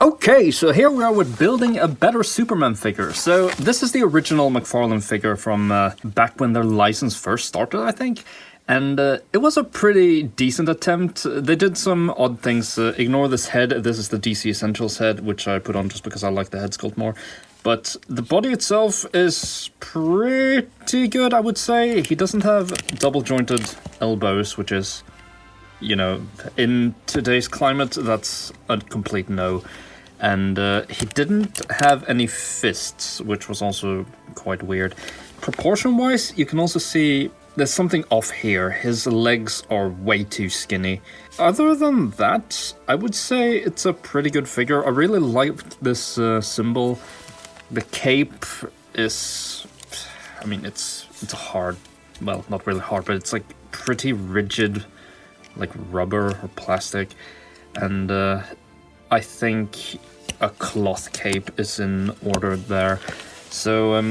Okay, so here we are with building a better Superman figure. So this is the original McFarlane figure from back when their license first started, I think. And it was a pretty decent attempt. They did some odd things. Ignore this head. This is the DC Essentials head, which I put on just because I like the head sculpt more. But the body itself is pretty good, I would say. He doesn't have double-jointed elbows, which is, you know, in today's climate, that's a complete no. And he didn't have any fists, which was also quite weird. Proportion-wise, you can also see there's something off here. His legs are way too skinny. Other than that, I would say it's a pretty good figure. I really liked this symbol. The cape is... I mean, it's a hard... Well, not really hard, but it's like pretty rigid, like rubber or plastic. And I think a cloth cape is in order there. So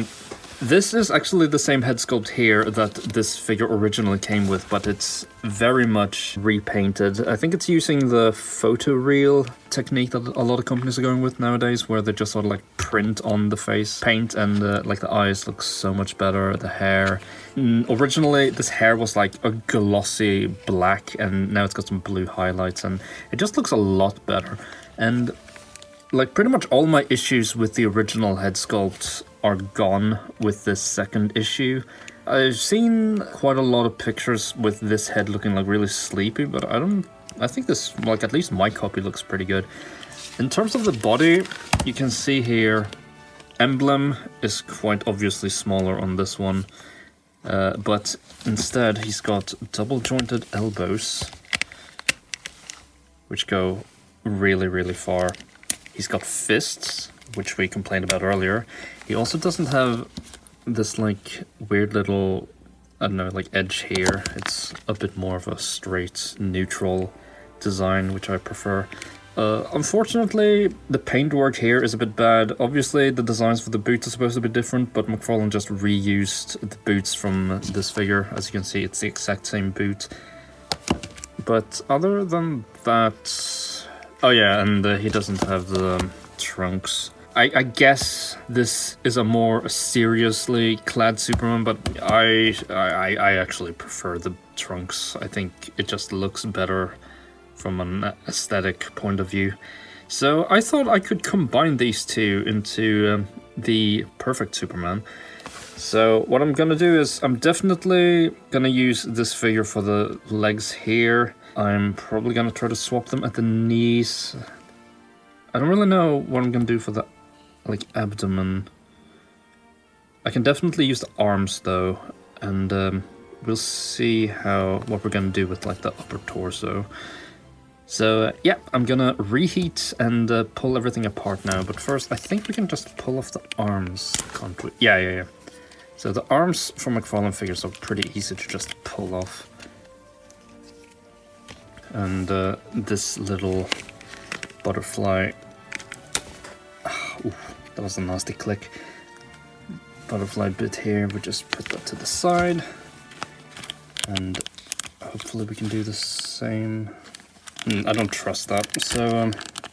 this is actually the same head sculpt here that this figure originally came with, but it's very much repainted. I think it's using the photoreal technique that a lot of companies are going with nowadays, where they just sort of like print on the face paint, and like the eyes look so much better, the hair. Originally this hair was like a glossy black, and now it's got some blue highlights, and it just looks a lot better. And like pretty much all my issues with the original head sculpt are gone with this second issue. I've seen quite a lot of pictures with this head looking like really sleepy, but I think this, like at least my copy, looks pretty good. In terms of the body, you can see here, emblem is quite obviously smaller on this one, but instead he's got double jointed elbows, which go really, really far. He's got fists, which we complained about earlier. He also doesn't have this like weird little, I don't know, like edge here. It's a bit more of a straight, neutral design, which I prefer. Unfortunately, the paintwork here is a bit bad. Obviously, the designs for the boots are supposed to be different, but McFarlane just reused the boots from this figure. As you can see, it's the exact same boot. But other than that... Oh yeah, and he doesn't have the trunks. I guess this is a more seriously clad Superman, but I actually prefer the trunks. I think it just looks better from an aesthetic point of view. So I thought I could combine these two into the perfect Superman. So what I'm gonna do is I'm definitely gonna use this figure for the legs here. I'm probably gonna try to swap them at the knees. I don't really know what I'm gonna do for the like abdomen. I can definitely use the arms though, and we'll see what we're gonna do with like the upper torso. So yeah, I'm gonna reheat and pull everything apart now. But first, I think we can just pull off the arms, can't we? Yeah. So the arms for McFarlane figures are pretty easy to just pull off. And this little butterfly... Ooh, that was a nasty click. Butterfly bit here, we just put that to the side. And hopefully we can do the same... I don't trust that, so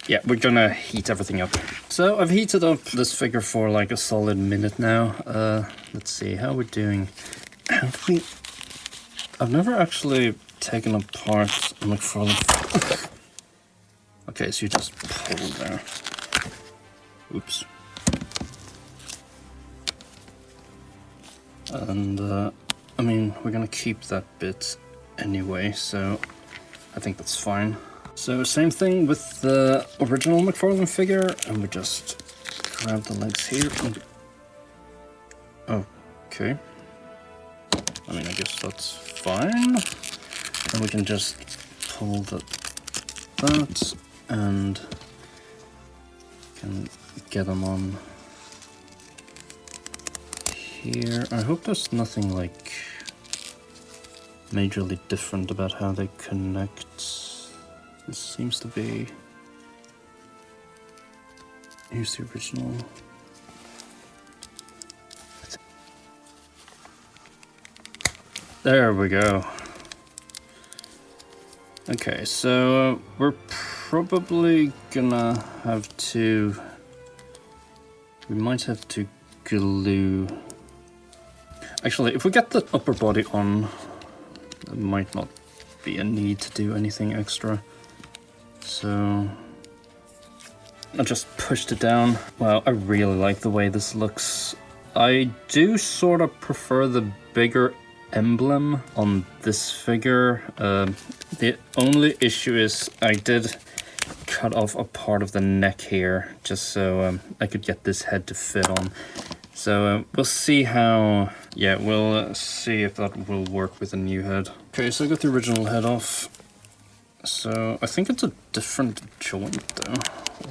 yeah, we're gonna heat everything up. So I've heated up this figure for like a solid minute now. Let's see, how we're doing. I've never actually taken apart a McFarlane. Okay, so you just pull there. Oops. And I mean, we're gonna keep that bit anyway, so I think that's fine. So same thing with the original McFarlane figure, and we just grab the legs here and... Okay. I mean, I guess that's fine. And we can just pull that and can get them on here. I hope there's nothing like majorly different about how they connect. This seems to be... Here's the original. There we go. Okay, so we're probably gonna have to... We might have to glue... Actually, if we get the upper body on, there might not be a need to do anything extra. So... I just pushed it down. Wow, I really like the way this looks. I do sort of prefer the bigger emblem on this figure. The only issue is I did cut off a part of the neck here just so I could get this head to fit on. So we'll see how, yeah, we'll see if that will work with the new head. Okay, so I got the original head off. So I think it's a different joint though.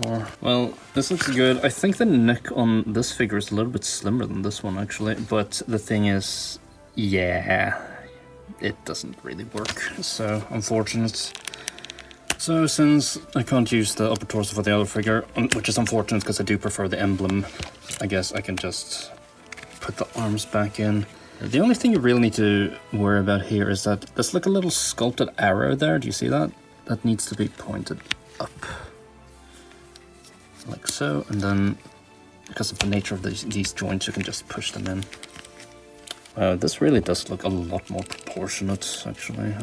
Or, well, this looks good. I think the neck on this figure is a little bit slimmer than this one actually, but the thing is, yeah, it doesn't really work. So unfortunate. So since I can't use the upper torso for the other figure, which is unfortunate because I do prefer the emblem, I guess I can just put the arms back in. The only thing you really need to worry about here is that there's like a little sculpted arrow there. Do you see that? That needs to be pointed up. Like so, and then because of the nature of these joints, you can just push them in. This really does look a lot more proportionate, actually.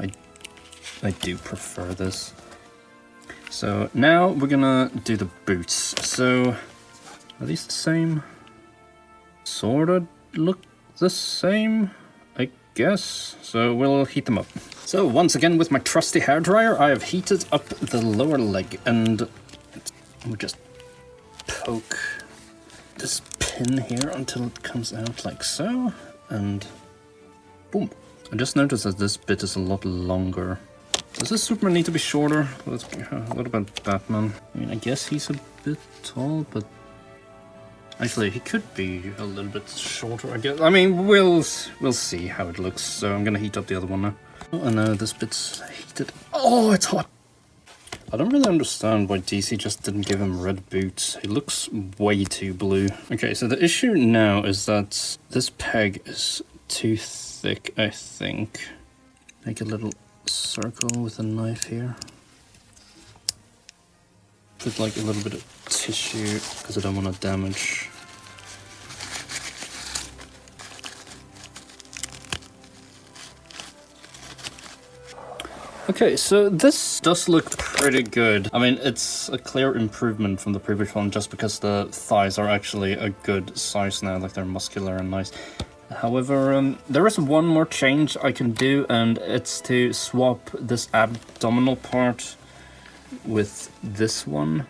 I do prefer this. So now we're gonna do the boots. So are these the same? Sorta look the same, I guess. So we'll heat them up. So once again with my trusty hairdryer, I have heated up the lower leg, and we'll just poke this pin here until it comes out like so, and boom. I just noticed that this bit is a lot longer. Does this Superman need to be shorter? What about Batman? I mean, I guess he's a bit tall, but actually he could be a little bit shorter, I guess. I mean, we'll see how it looks. So I'm gonna heat up the other one now. Oh, and now this bit's heated. Oh, it's hot! I don't really understand why DC just didn't give him red boots. He looks way too blue. Okay, so the issue now is that this peg is too thick, I think. Make a little circle with a knife here. Put like a little bit of tissue because I don't want to damage. Okay, so this does look pretty good. I mean, it's a clear improvement from the previous one just because the thighs are actually a good size now, like they're muscular and nice. However, there is one more change I can do, and it's to swap this abdominal part with this one.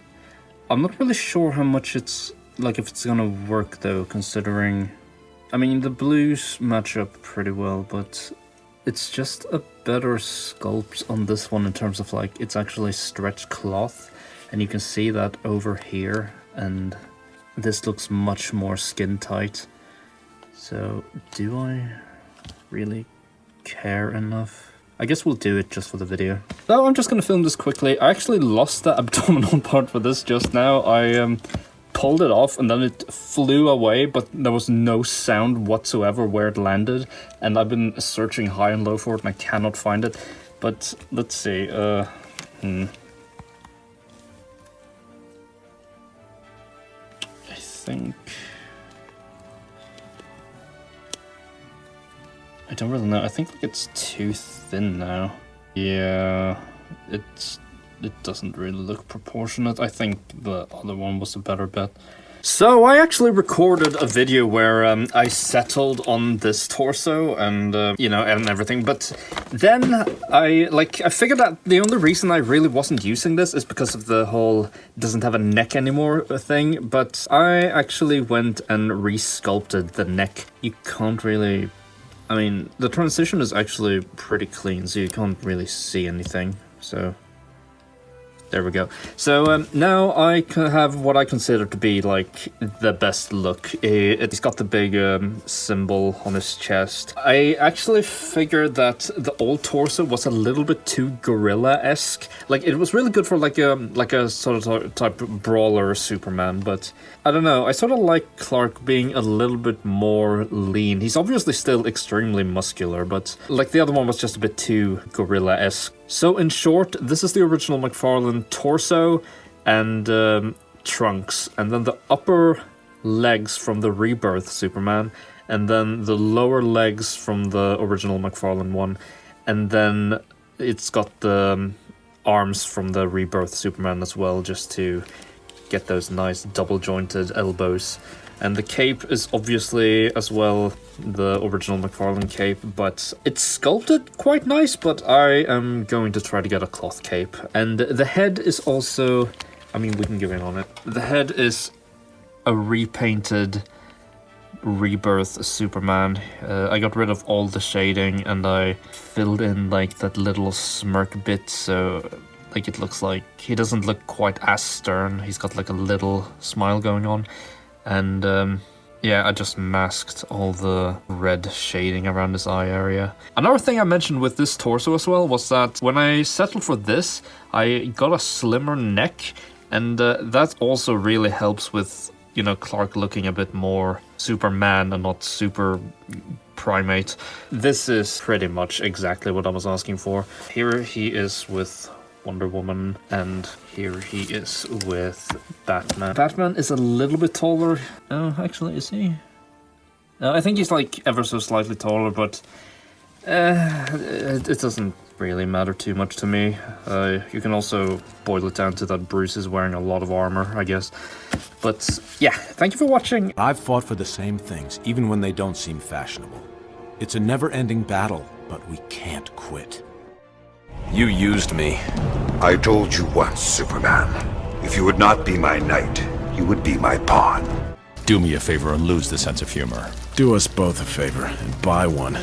I'm not really sure how much it's, like, if it's gonna work though, considering, I mean, the blues match up pretty well, but it's just a better sculpt on this one in terms of, like, it's actually stretched cloth, and you can see that over here, and this looks much more skin tight. So, do I really care enough? I guess we'll do it just for the video. So I'm just gonna film this quickly. I actually lost the abdominal part for this just now. I pulled it off and then it flew away, but there was no sound whatsoever where it landed. And I've been searching high and low for it and I cannot find it. But let's see, I think... I don't really know. I think like it's too thin now. Yeah, it doesn't really look proportionate. I think the other one was a better bet. So I actually recorded a video where I settled on this torso and you know, and everything. But then I figured that the only reason I really wasn't using this is because of the whole doesn't have a neck anymore thing. But I actually went and resculpted the neck. You can't really, I mean, the transition is actually pretty clean, so you can't really see anything. So there we go. So now I have what I consider to be like the best look. It's got the big symbol on his chest. I actually figured that the old torso was a little bit too gorilla-esque. Like, it was really good for like a sort of type brawler Superman, but I don't know. I sort of like Clark being a little bit more lean. He's obviously still extremely muscular, but like the other one was just a bit too gorilla-esque. So in short, this is the original McFarlane torso and trunks, and then the upper legs from the Rebirth Superman, and then the lower legs from the original McFarlane one, and then it's got the arms from the Rebirth Superman as well, just to get those nice double-jointed elbows. And the cape is obviously as well the original McFarlane cape, but it's sculpted quite nice, but I am going to try to get a cloth cape. And the head is also, I mean, we can go in on it. The head is a repainted Rebirth Superman. I got rid of all the shading and I filled in like that little smirk bit, so like it looks like he doesn't look quite as stern. He's got like a little smile going on. And yeah, I just masked all the red shading around his eye area. Another thing I mentioned with this torso as well was that when I settled for this, I got a slimmer neck, and that also really helps with, you know, Clark looking a bit more Superman and not super primate. This is pretty much exactly what I was asking for. Here he is with Wonder Woman, and here he is with Batman. Batman is a little bit taller. Oh, actually, is he? I think he's like ever so slightly taller, but it doesn't really matter too much to me. You can also boil it down to that Bruce is wearing a lot of armor, I guess. But yeah, thank you for watching. I've fought for the same things, even when they don't seem fashionable. It's a never-ending battle, but we can't quit. You used me. I told you once, Superman. If you would not be my knight, you would be my pawn. Do me a favor and lose the sense of humor. Do us both a favor and buy one.